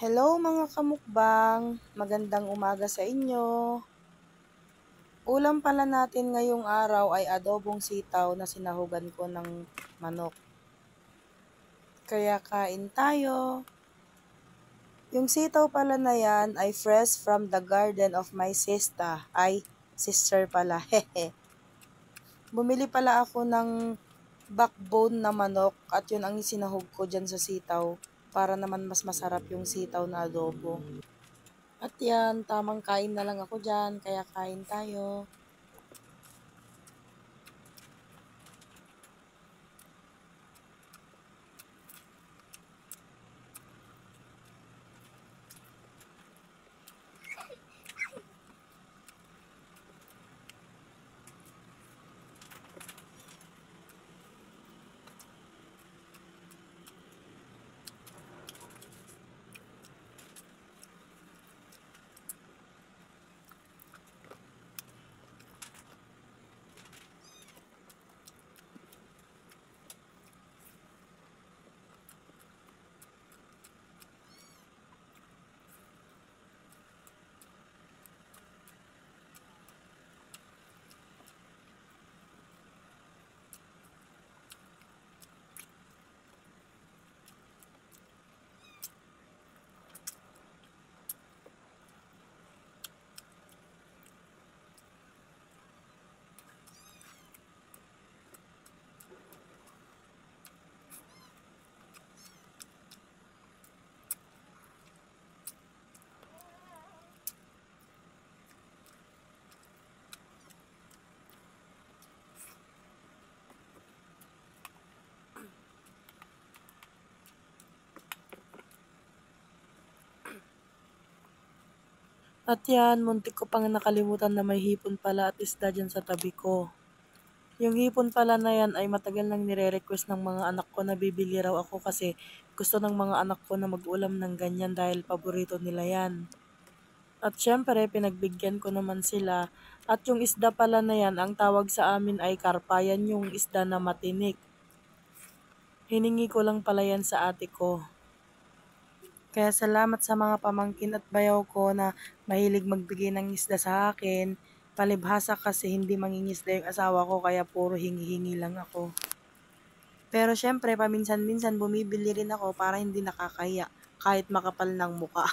Hello mga kamukbang, magandang umaga sa inyo. Ulam pala natin ngayong araw ay adobong sitaw na sinahugan ko ng manok. Kaya kain tayo. Yung sitaw pala na yan ay fresh from the garden of my sister pala, hehe. Bumili pala ako ng backbone na manok at yun ang isinahog ko dyan sa sitaw para naman mas masarap yung sitaw na adobo. At yan, tamang kain na lang ako dyan, kaya kain tayo. At yan, muntik ko pang nakalimutan na may hipon pala at isda dyan sa tabi ko. Yung hipon pala na yan ay matagal nang nire-request ng mga anak ko na bibili raw ako kasi gusto ng mga anak ko na mag-ulam ng ganyan dahil paborito nila yan. At syempre, pinagbigyan ko naman sila. At yung isda pala na yan, ang tawag sa amin ay karpa. Yan yung isda na matinik. Hiningi ko lang pala yan sa ate ko. Kaya salamat sa mga pamangkin at bayaw ko na mahilig magbigay ng isda sa akin. Palibhasa kasi hindi mangingisda yung asawa ko kaya puro hingi-hingi lang ako. Pero syempre paminsan-minsan bumibili rin ako para hindi nakakahiya kahit makapal ng muka.